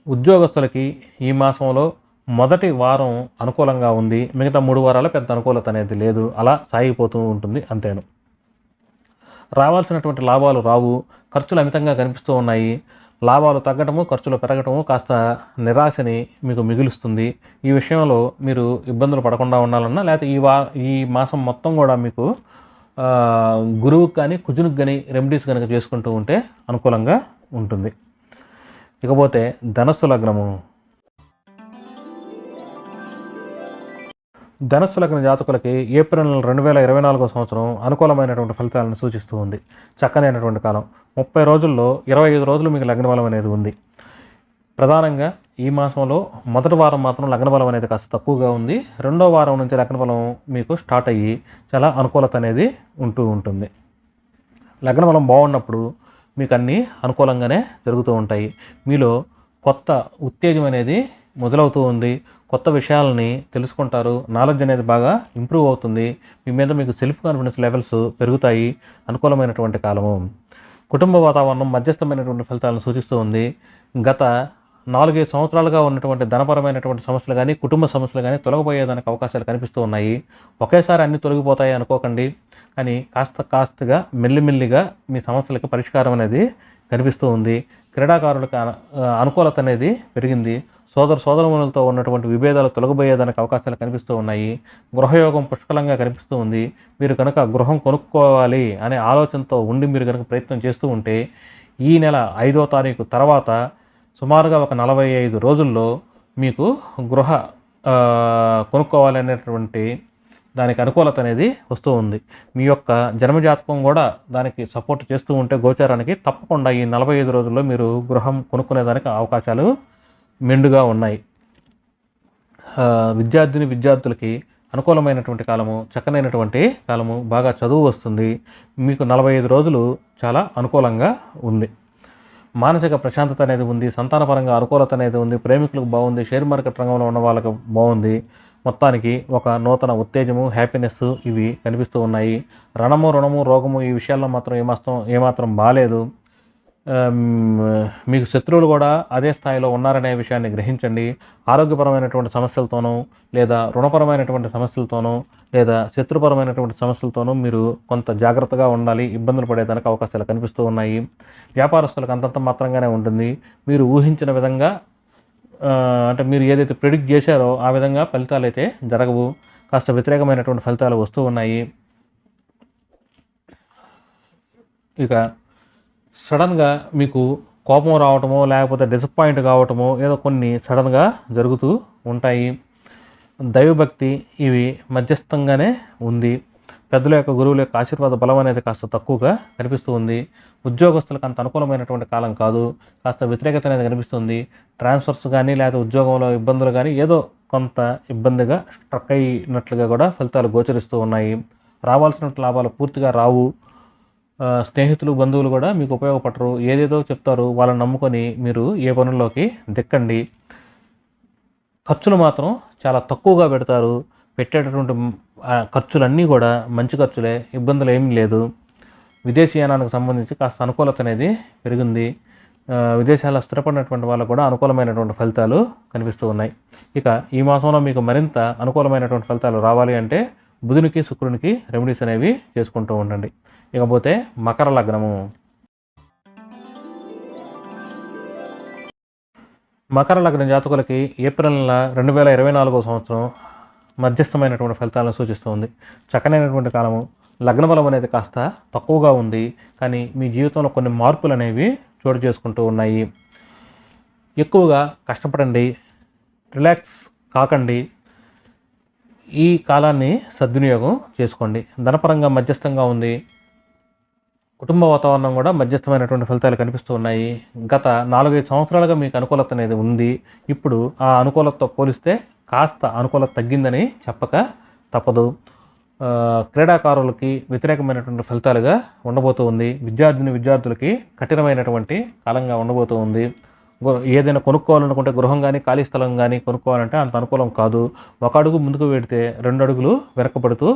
ఉద్యోగస్తులకి ఈ మాసంలో మొదటి వారం అనుకూలంగా ఉంది. మిగతా 3 వారాలు పెద్ద అనుకూలత అనేది లేదు. అలా సాగిపోతూ ఉంటుంది అంతేను. రావాల్సినటువంటి లాభాలు రావు. ఖర్చులు అమితంగా కనిపిస్తూ ఉన్నాయి. లాభాలు తగ్గటము, ఖర్చులు పెరగటము కాస్త నిరాశని మీకు మిగులుస్తుంది. ఈ విషయంలో మీరు ఇబ్బందులు పడకుండా ఉండాలన్నా, లేకపోతే ఈ మాసం మొత్తం కూడా మీకు గురువుకి కానీ, కుజునికి కానీ రెమెడీస్ కనుక చేసుకుంటూ ఉంటే అనుకూలంగా ఉంటుంది. ఇకపోతే ధనస్సు లగ్నము. ధనస్సు లగ్న జాతకులకి ఏప్రిల్ 2024 సంవత్సరం అనుకూలమైనటువంటి ఫలితాలను సూచిస్తూ ఉంది. చక్కనైనటువంటి కాలం. 30 రోజుల్లో 25 రోజులు మీకు లగ్న బలం అనేది ఉంది. ప్రధానంగా ఈ మాసంలో మొదటి వారం మాత్రం లగ్న బలం అనేది కాస్త తక్కువగా ఉంది. రెండో వారం నుంచి లగ్న బలం మీకు స్టార్ట్ అయ్యి చాలా అనుకూలత అనేది ఉంటూ ఉంటుంది. లగ్న బలం బాగున్నప్పుడు మీకు అన్నీ అనుకూలంగానే జరుగుతూ ఉంటాయి. మీలో కొత్త ఉత్తేజం అనేది మొదలవుతూ ఉంది. కొత్త విషయాలని తెలుసుకుంటారు. నాలెడ్జ్ అనేది బాగా ఇంప్రూవ్ అవుతుంది. మీ మీద మీకు సెల్ఫ్ కాన్ఫిడెన్స్ లెవెల్స్ పెరుగుతాయి. అనుకూలమైనటువంటి కాలము. కుటుంబ వాతావరణం మధ్యస్థమైనటువంటి ఫలితాలను సూచిస్తూ ఉంది. గత 4-5 సంవత్సరాలుగా ఉన్నటువంటి ధనపరమైనటువంటి సమస్యలు కానీ కుటుంబ సమస్యలు కానీ తొలగిపోయేదానికి అవకాశాలు కనిపిస్తూ ఉన్నాయి. ఒకేసారి అన్నీ తొలగిపోతాయి అనుకోకండి. కానీ కాస్తగా మెల్లిమెల్లిగా మీ సమస్యలకు పరిష్కారం అనేది కనిపిస్తూ ఉంది. క్రీడాకారులకు అనుకూలత అనేది పెరిగింది. సోదరమణులతో ఉన్నటువంటి విభేదాలు తొలగిపోయేదానికి అవకాశాలు కనిపిస్తూ ఉన్నాయి. గృహయోగం పుష్కలంగా కనిపిస్తూ ఉంది. మీరు కనుక గృహం కొనుక్కోవాలి అనే ఆలోచనతో ఉండి మీరు కనుక ప్రయత్నం చేస్తూ ఉంటే ఈ నెల 5వ తారీఖు తర్వాత సుమారుగా ఒక 45 రోజుల్లో మీకు గృహ కొనుక్కోవాలనేటువంటి దానికి అనుకూలత అనేది వస్తూ ఉంది. మీ యొక్క జన్మజాతకం కూడా దానికి సపోర్ట్ చేస్తూ ఉంటే గోచారానికి తప్పకుండా ఈ 45 రోజుల్లో మీరు గృహం కొనుక్కునేదానికి అవకాశాలు మెండుగా ఉన్నాయి. విద్యార్థులకి అనుకూలమైనటువంటి కాలము, చక్కనైనటువంటి కాలము. బాగా చదువు వస్తుంది. మీకు 45 రోజులు చాలా అనుకూలంగా ఉంది. మానసిక ప్రశాంతత అనేది ఉంది. సంతానపరంగా అనుకూలత అనేది ఉంది. ప్రేమికులకు బాగుంది. షేర్ మార్కెట్ రంగంలో ఉన్న వాళ్ళకి బాగుంది. మొత్తానికి ఒక నూతన ఉత్తేజము, హ్యాపీనెస్ ఇవి కనిపిస్తూ ఉన్నాయి. రుణము, రోగము ఈ విషయాల్లో మాత్రం ఏమాత్రం బాలేదు. మీకు శత్రువులు కూడా అదే స్థాయిలో ఉన్నారనే విషయాన్ని గ్రహించండి. ఆరోగ్యపరమైనటువంటి సమస్యలతోనూ లేదా రుణపరమైనటువంటి సమస్యలతోనూ లేదా శత్రుపరమైనటువంటి సమస్యలతోనూ మీరు కొంత జాగ్రత్తగా ఉండాలి. ఇబ్బందులు పడేదానికి అవకాశాలు కనిపిస్తూ ఉన్నాయి. వ్యాపారస్తులకు అంతంత మాత్రంగానే ఉంటుంది. మీరు ఊహించిన విధంగా అంటే మీరు ఏదైతే ప్రిడిక్ట్ చేశారో ఆ విధంగా ఫలితాలు అయితే జరగవు. కాస్త వ్యతిరేకమైనటువంటి ఫలితాలు వస్తూ ఉన్నాయి. ఇక సడన్గా మీకు కోపం రావటమో లేకపోతే డిసప్పాయింట్ కావటమో ఏదో కొన్ని సడన్గా జరుగుతూ ఉంటాయి. దైవభక్తి ఇవి మధ్యస్థంగానే ఉంది. పెద్దల యొక్క గురువుల యొక్క ఆశీర్వాద బలం అనేది కాస్త తక్కువగా కనిపిస్తూ ఉంది. ఉద్యోగస్తులకు అంత అనుకూలమైనటువంటి కాలం కాదు. కాస్త వ్యతిరేకత అనేది కనిపిస్తుంది. ట్రాన్స్ఫర్స్ కానీ లేదా ఉద్యోగంలో ఇబ్బందులు కానీ ఏదో కొంత ఇబ్బందిగా స్ట్రక్ అయినట్లుగా కూడా ఫలితాలు గోచరిస్తూ ఉన్నాయి. రావాల్సిన లాభాలు పూర్తిగా రావు. స్నేహితులు, బంధువులు కూడా మీకు ఉపయోగపడరు. ఏదేదో చెప్తారు. వాళ్ళని నమ్ముకొని మీరు ఏ పనుల్లోకి దిక్కండి. ఖర్చులు మాత్రం చాలా తక్కువగా పెడతారు. పెట్టేటటువంటి ఖర్చులన్నీ కూడా మంచి ఖర్చులే. ఇబ్బందులు ఏమీ లేదు. విదేశీయానానికి సంబంధించి కాస్త అనుకూలత అనేది పెరిగింది. విదేశాల్లో స్థిరపడినటువంటి వాళ్ళకు కూడా అనుకూలమైనటువంటి ఫలితాలు కనిపిస్తూ ఉన్నాయి. ఇక ఈ మాసంలో మీకు మరింత అనుకూలమైనటువంటి ఫలితాలు రావాలి అంటే బుధునికి, శుక్రునికి రెమెడీస్ అనేవి చేసుకుంటూ ఉండండి. ఇకపోతే మకర లగ్నము. మకర లగ్న జాతకులకి ఏప్రిల్ 2024 సంవత్సరం మధ్యస్థమైనటువంటి ఫలితాలను సూచిస్తుంది. చక్కనైనటువంటి కాలము. లగ్న బలం అనేది కాస్త తక్కువగా ఉంది. కానీ మీ జీవితంలో కొన్ని మార్పులు అనేవి చోటు చేసుకుంటూ ఉన్నాయి. ఎక్కువగా కష్టపడండి. రిలాక్స్ కాకండి. ఈ కాలాన్ని సద్వినియోగం చేసుకోండి. ధనపరంగా మధ్యస్థంగా ఉంది. కుటుంబ వాతావరణం కూడా మధ్యస్థమైనటువంటి ఫలితాలు కనిపిస్తూ ఉన్నాయి. గత 4-5 సంవత్సరాలుగా మీకు అనుకూలత అనేది ఉంది. ఇప్పుడు ఆ అనుకూలతతో పోలిస్తే కాస్త అనుకూలత తగ్గిందని చెప్పక తప్పదు. క్రీడాకారులకి వ్యతిరేకమైనటువంటి ఫలితాలుగా ఉండబోతూ ఉంది. విద్యార్థులకి కఠినమైనటువంటి కాలంగా ఉండబోతూ ఉంది. ఏదైనా కొనుక్కోవాలనుకుంటే గృహం కానీ ఖాళీ స్థలం కానీ కొనుక్కోవాలంటే అంత అనుకూలం కాదు. ఒక అడుగు ముందుకు పెడితే 2 అడుగులు వెనకబడుతూ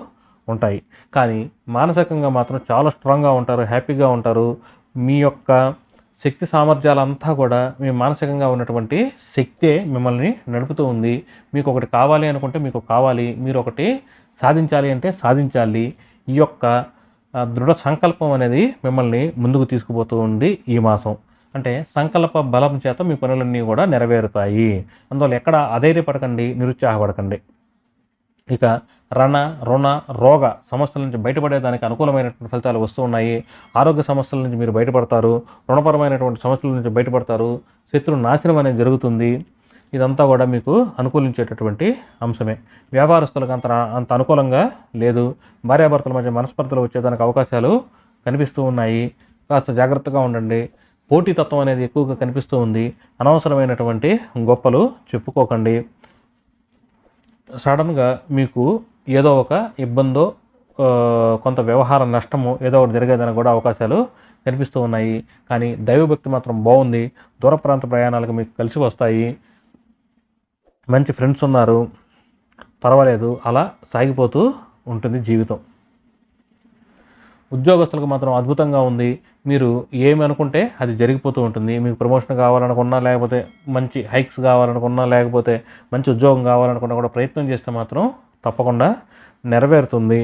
ఉంటాయి. కానీ మానసికంగా మాత్రం చాలా స్ట్రాంగ్గా ఉంటారు. హ్యాపీగా ఉంటారు. మీ యొక్క శక్తి సామర్థ్యాలంతా కూడా మీ మానసికంగా ఉన్నటువంటి శక్తే మిమ్మల్ని నడుపుతూ ఉంది. మీకు ఒకటి కావాలి అనుకుంటే మీకు కావాలి. మీరు ఒకటి సాధించాలి అంటే సాధించాలి. ఈ యొక్క దృఢ సంకల్పం అనేది మిమ్మల్ని ముందుకు తీసుకుపోతూ ఉంది ఈ మాసం. అంటే సంకల్ప బలం చేత మీ పనులన్నీ కూడా నెరవేరుతాయి. అందువల్ల ఎక్కడ అధైర్యపడకండి, నిరుత్సాహపడకండి. ఇక రుణ, రోగ సమస్యల నుంచి బయటపడేదానికి అనుకూలమైనటువంటి ఫలితాలు వస్తూ ఉన్నాయి. ఆరోగ్య సమస్యల నుంచి మీరు బయటపడతారు. రుణపరమైనటువంటి సమస్యల నుంచి బయటపడతారు. శత్రు నాశనం అనేది జరుగుతుంది. ఇదంతా కూడా మీకు అనుకూలించేటటువంటి అంశమే. వ్యాపారస్తులకు అంత అనుకూలంగా లేదు. భార్యాభర్తల మధ్య మనస్పర్ధలు వచ్చేదానికి అవకాశాలు కనిపిస్తూ ఉన్నాయి. కాస్త జాగ్రత్తగా ఉండండి. పోటీతత్వం అనేది ఎక్కువగా కనిపిస్తూ ఉంది. అనవసరమైనటువంటి గొప్పలు చెప్పుకోకండి. సడన్గా మీకు ఏదో ఒక ఇబ్బందో కొంత వ్యవహార నష్టము ఏదో ఒకటి జరిగేదానికి కూడా అవకాశాలు కనిపిస్తూ ఉన్నాయి. కానీ దైవభక్తి మాత్రం బాగుంది. దూర ప్రాంత ప్రయాణాలకు మీకు కలిసి వస్తాయి. మంచి ఫ్రెండ్స్ ఉన్నారు, పర్వాలేదు, అలా సాగిపోతూ ఉంటుంది జీవితం. ఉద్యోగస్తులకు మాత్రం అద్భుతంగా ఉంది. మీరు ఏమి అనుకుంటే అది జరిగిపోతూ ఉంటుంది. మీకు ప్రమోషన్ కావాలనుకున్నా, లేకపోతే మంచి హైక్స్ కావాలనుకున్నా, లేకపోతే మంచి ఉద్యోగం కావాలనుకున్నా కూడా ప్రయత్నం చేస్తే మాత్రం తప్పకుండా నెరవేరుతుంది.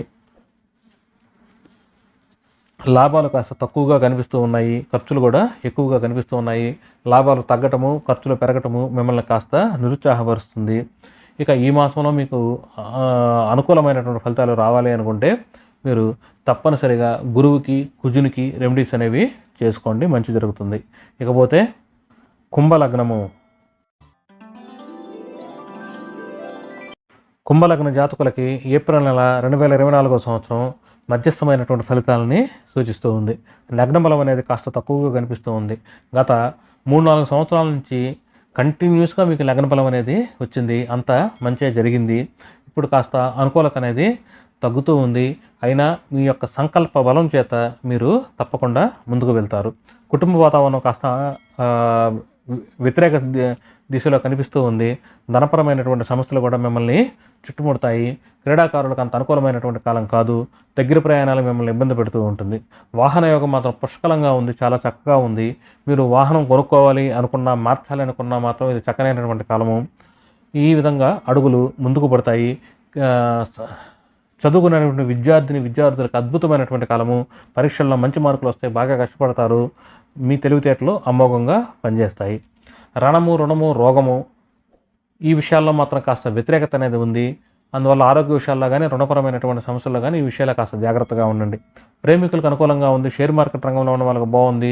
లాభాలు కాస్త తక్కువగా కనిపిస్తూ ఉన్నాయి. ఖర్చులు కూడా ఎక్కువగా కనిపిస్తూ ఉన్నాయి. లాభాలు తగ్గటము, ఖర్చులు పెరగటము మిమ్మల్ని కాస్త నిరుత్సాహపరుస్తుంది. ఇక ఈ మాసంలో మీకు అనుకూలమైనటువంటి ఫలితాలు రావాలి అనుకుంటే మీరు తప్పనిసరిగా గురువుకి, కుజునికి రెమెడీస్ అనేవి చేసుకోండి, మంచి జరుగుతుంది. ఇకపోతే కుంభలగ్నము. కుంభలగ్న జాతకులకి ఏప్రిల్ నెల 2024 సంవత్సరం మధ్యస్థమైనటువంటి ఫలితాలని సూచిస్తూ ఉంది. లగ్న బలం అనేది కాస్త తక్కువగా కనిపిస్తూ ఉంది. గత 3-4 సంవత్సరాల నుంచి కంటిన్యూస్గా మీకు లగ్న బలం అనేది వచ్చింది. అంతా మంచిగా జరిగింది. ఇప్పుడు కాస్త అనుకూలత అనేది తగ్గుతూ ఉంది. అయినా మీ యొక్క సంకల్ప బలం చేత మీరు తప్పకుండా ముందుకు వెళ్తారు. కుటుంబ వాతావరణం కాస్త వ్యతిరేక దిశలో కనిపిస్తూ ఉంది. ధనపరమైనటువంటి సమస్యలు కూడా మిమ్మల్ని చుట్టుముడతాయి. క్రీడాకారులకు అంత అనుకూలమైనటువంటి కాలం కాదు. దగ్గర ప్రయాణాలు మిమ్మల్ని ఇబ్బంది పెడుతూ ఉంటుంది. వాహన యోగం మాత్రం పుష్కలంగా ఉంది, చాలా చక్కగా ఉంది. మీరు వాహనం కొనుక్కోవాలి అనుకున్నా, మార్చాలి అనుకున్నా మాత్రం ఇది చక్కనైనటువంటి కాలము. ఈ విధంగా అడుగులు ముందుకు పడతాయి. చదువుకునేటువంటి విద్యార్థులకు అద్భుతమైనటువంటి కాలము. పరీక్షల్లో మంచి మార్కులు వస్తాయి, బాగా కష్టపడతారు. మీ తెలివితేటలు అమోఘంగా పనిచేస్తాయి. రణము, రుణము, రోగము ఈ విషయాల్లో మాత్రం కాస్త వ్యతిరేకత అనేది ఉంది. అందువల్ల ఆరోగ్య విషయాల్లో కానీ, రుణపరమైనటువంటి సమస్యల్లో కానీ ఈ విషయాల్లో కాస్త జాగ్రత్తగా ఉండండి. ప్రేమికులకు అనుకూలంగా ఉంది. షేర్ మార్కెట్ రంగంలో ఉన్న వాళ్ళకి బాగుంది.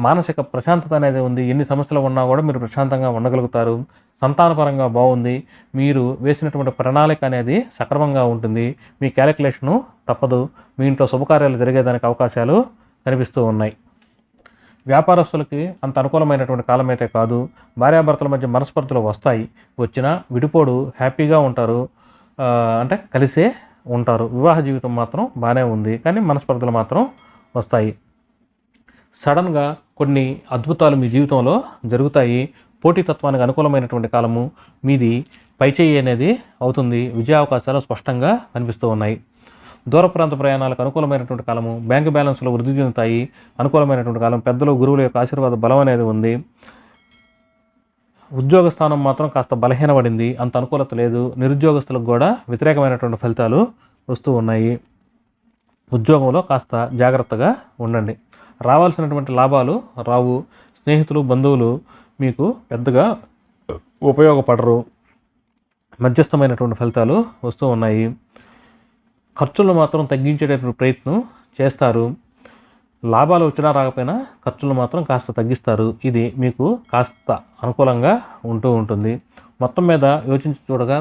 మానసిక ప్రశాంతత అనేది ఉంది. ఎన్ని సమస్యలు ఉన్నా కూడా మీరు ప్రశాంతంగా ఉండగలుగుతారు. సంతానపరంగా బాగుంది. మీరు వేసినటువంటి ప్రణాళిక అనేది సక్రమంగా ఉంటుంది. మీ క్యాలిక్యులేషను తప్పదు. మీ ఇంట్లో శుభకార్యాలు జరిగేదానికి అవకాశాలు కనిపిస్తూ ఉన్నాయి. వ్యాపారస్తులకి అంత అనుకూలమైనటువంటి కాలం అయితే కాదు. భార్యాభర్తల మధ్య మనస్పర్ధలు వస్తాయి. వచ్చినా విడిపోడు, హ్యాపీగా ఉంటారు, అంటే కలిసే ఉంటారు. వివాహ జీవితం మాత్రం బాగానే ఉంది, కానీ మనస్పర్ధలు మాత్రం వస్తాయి. సడన్గా కొన్ని అద్భుతాలు మీ జీవితంలో జరుగుతాయి. పోటీతత్వానికి అనుకూలమైనటువంటి కాలము. మీది పైచేయి అనేది అవుతుంది. విజయావకాశాలు స్పష్టంగా కనిపిస్తూ ఉన్నాయి. దూర ప్రాంత ప్రయాణాలకు అనుకూలమైనటువంటి కాలము. బ్యాంకు బ్యాలెన్స్లో వృద్ధి చెందుతాయి. అనుకూలమైనటువంటి కాలం. పెద్దలు, గురువుల యొక్క ఆశీర్వాద బలం అనేది ఉంది. ఉద్యోగ స్థానం మాత్రం కాస్త బలహీనపడింది. అంత అనుకూలత లేదు. నిరుద్యోగస్తులకు కూడా వ్యతిరేకమైనటువంటి ఫలితాలు వస్తూ ఉన్నాయి. ఉద్యోగంలో కాస్త జాగ్రత్తగా ఉండండి. రావాల్సినటువంటి లాభాలు రావు. స్నేహితులు, బంధువులు మీకు పెద్దగా ఉపయోగపడరు. మధ్యస్థమైనటువంటి ఫలితాలు వస్తూ ఉన్నాయి. ఖర్చులు మాత్రం తగ్గించేటటువంటి ప్రయత్నం చేస్తారు. లాభాలు వచ్చినా రాకపోయినా ఖర్చులు మాత్రం కాస్త తగ్గిస్తారు. ఇది మీకు కాస్త అనుకూలంగా ఉంటూ ఉంటుంది. మొత్తం మీద యోచించి చూడగా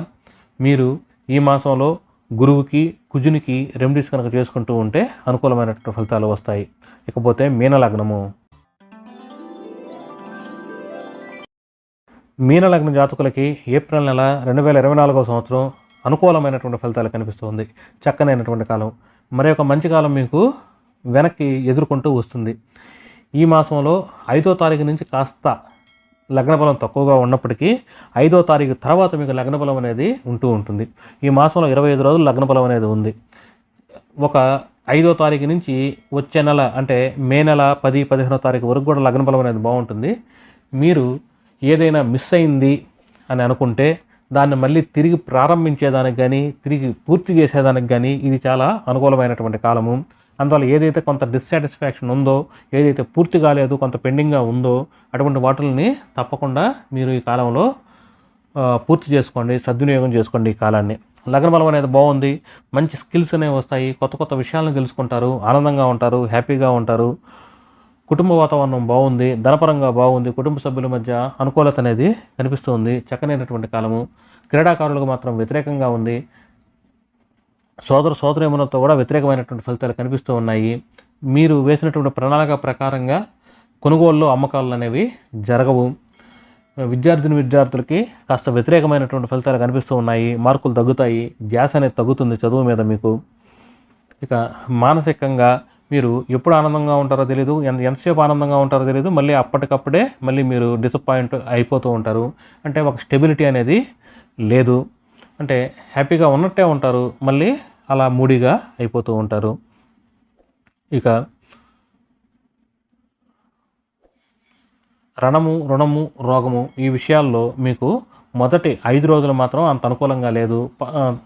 మీరు ఈ మాసంలో గురువుకి, కుజునికి రెమెడీస్ కనుక చేసుకుంటూ ఉంటే అనుకూలమైనటువంటి ఫలితాలు వస్తాయి. ఇకపోతే మీనలగ్నము. మీనలగ్న జాతకులకి ఏప్రిల్ నెల 2024 సంవత్సరం అనుకూలమైనటువంటి ఫలితాలు కనిపిస్తుంది. చక్కనైనటువంటి కాలం. మరి ఒక మంచి కాలం మీకు వెనక్కి ఎదుర్కొంటూ వస్తుంది. ఈ మాసంలో 5వ తారీఖు నుంచి కాస్త లగ్నబలం తక్కువగా ఉన్నప్పటికీ 5వ తారీఖు తర్వాత మీకు లగ్నబలం అనేది ఉంటూ ఉంటుంది. ఈ మాసంలో 25 రోజులు లగ్నబలం అనేది ఉంది. ఒక 5వ తారీఖు నుంచి వచ్చే నెల అంటే మే నెల 10, 15వ తారీఖు వరకు కూడా లగ్నబలం అనేది బాగుంటుంది. మీరు ఏదైనా మిస్ అయింది అని అనుకుంటే దాన్ని మళ్ళీ తిరిగి ప్రారంభించేదానికి కానీ, తిరిగి పూర్తి చేసేదానికి కానీ ఇది చాలా అనుకూలమైనటువంటి కాలము. అందువల్ల ఏదైతే కొంత డిస్సాటిస్ఫాక్షన్ ఉందో, ఏదైతే పూర్తి కాలేదు, కొంత పెండింగ్గా ఉందో అటువంటి వాటిని తప్పకుండా మీరు ఈ కాలంలో పూర్తి చేసుకోండి, సద్వినియోగం చేసుకోండి ఈ కాలాన్ని. లగ్నబలం అనేది బాగుంది. మంచి స్కిల్స్ అనేవి వస్తాయి. కొత్త కొత్త విషయాలను తెలుసుకుంటారు. ఆనందంగా ఉంటారు, హ్యాపీగా ఉంటారు. కుటుంబ వాతావరణం బాగుంది, ధనపరంగా బాగుంది, కుటుంబ సభ్యుల మధ్య అనుకూలత అనేది కనిపిస్తుంది. చక్కనైనటువంటి కాలము. క్రీడాకారులకు మాత్రం వ్యతిరేకంగా ఉంది. సోదరీమణులతో కూడా వ్యతిరేకమైనటువంటి ఫలితాలు కనిపిస్తూ ఉన్నాయి. మీరు వేసినటువంటి ప్రణాళిక ప్రకారంగా కొనుగోళ్ళు అమ్మకాలు అనేవి జరగవు. విద్యార్థులకి కాస్త వ్యతిరేకమైనటువంటి ఫలితాలు కనిపిస్తూ ఉన్నాయి. మార్కులు తగ్గుతాయి, ధ్యాస అనేది తగ్గుతుంది చదువు మీద మీకు. ఇక మానసికంగా మీరు ఎప్పుడు ఆనందంగా ఉంటారో తెలియదు, ఎంతసేపు ఆనందంగా ఉంటారో తెలియదు, మళ్ళీ అప్పటికప్పుడే మళ్ళీ మీరు డిసప్పాయింట్ అయిపోతూ ఉంటారు. అంటే ఒక స్టెబిలిటీ అనేది లేదు. అంటే హ్యాపీగా ఉన్నట్టే ఉంటారు, మళ్ళీ అలా మూడీగా అయిపోతూ ఉంటారు. ఇక రుణము, రోగము ఈ విషయాల్లో మీకు మొదటి 5 రోజులు మాత్రం అంత అనుకూలంగా లేదు.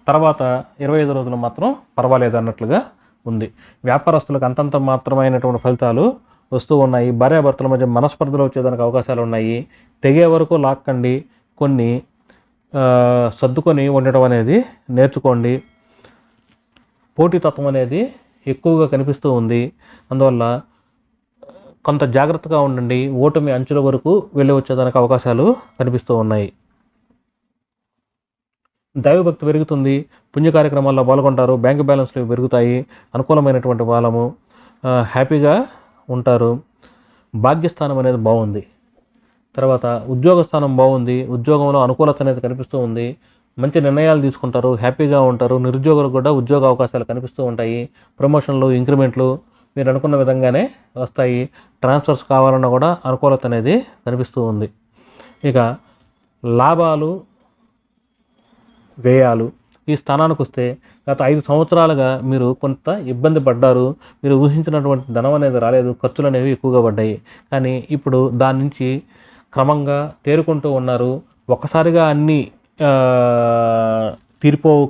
తర్వాత 25 రోజులు మాత్రం పర్వాలేదు అన్నట్లుగా ఉంది. వ్యాపారస్తులకు అంతంత మాత్రమైనటువంటి ఫలితాలు వస్తూ ఉన్నాయి. భార్యాభర్తల మధ్య మనస్పర్ధలు వచ్చేదానికి అవకాశాలు ఉన్నాయి. తెగే వరకు లాక్కండి, కొన్ని సర్దుకొని ఉండటం అనేది నేర్చుకోండి. పోటీతత్వం అనేది ఎక్కువగా కనిపిస్తూ ఉంది. అందువల్ల కొంత జాగ్రత్తగా ఉండండి. ఓటమి అంచుల వరకు వెళ్ళి వచ్చేదానికి అవకాశాలు కనిపిస్తూ ఉన్నాయి. దైవభక్తి పెరుగుతుంది, పుణ్య కార్యక్రమాల్లో పాల్గొంటారు, బ్యాంకు బ్యాలెన్స్లు పెరుగుతాయి, అనుకూలమైనటువంటి వాళ్ళము, హ్యాపీగా ఉంటారు. భాగ్యస్థానం అనేది బాగుంది. తర్వాత ఉద్యోగ స్థానం బాగుంది. ఉద్యోగంలో అనుకూలత అనేది కనిపిస్తూ ఉంది. మంచి నిర్ణయాలు తీసుకుంటారు, హ్యాపీగా ఉంటారు. నిరుద్యోగులకు కూడా ఉద్యోగ అవకాశాలు కనిపిస్తూ ఉంటాయి. ప్రమోషన్లు, ఇంక్రిమెంట్లు మీరు అనుకున్న విధంగానే వస్తాయి. ట్రాన్స్ఫర్స్ కావాలన్నా కూడా అనుకూలత అనేది కనిపిస్తూ ఉంది. ఇక లాభాలు, వ్యయాలు ఈ స్థానానికి వస్తే గత 5 సంవత్సరాలుగా మీరు కొంత ఇబ్బంది పడ్డారు. మీరు ఊహించినటువంటి ధనం అనేది రాలేదు, ఖర్చులు అనేవి ఎక్కువగా పడ్డాయి. కానీ ఇప్పుడు దాని నుంచి క్రమంగా తేరుకుంటూ ఉన్నారు. ఒక్కసారిగా అన్నీ తీరిపోవు,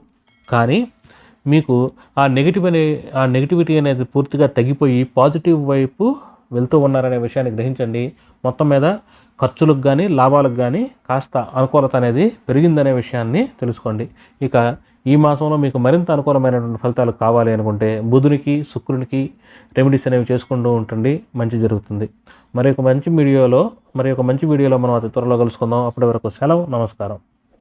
కానీ మీకు ఆ నెగిటివిటీ అనేది పూర్తిగా తగ్గిపోయి పాజిటివ్ వైపు వెళ్తూ ఉన్నారనే విషయాన్ని గ్రహించండి. మొత్తం మీద ఖర్చులకు కానీ లాభాలకు కానీ కాస్త అనుకూలత అనేది పెరిగిందనే విషయాన్ని తెలుసుకోండి. ఇక ఈ మాసంలో మీకు మరింత అనుకూలమైనటువంటి ఫలితాలు కావాలి అనుకుంటే బుధునికి, శుక్రునికి రెమెడీస్ అనేవి చేసుకుంటూ ఉంటుంది, మంచి జరుగుతుంది. మరి ఒక మంచి వీడియోలో మనం అతి త్వరలో కలుసుకుందాం. అప్పటి వరకు సెలవు, నమస్కారం.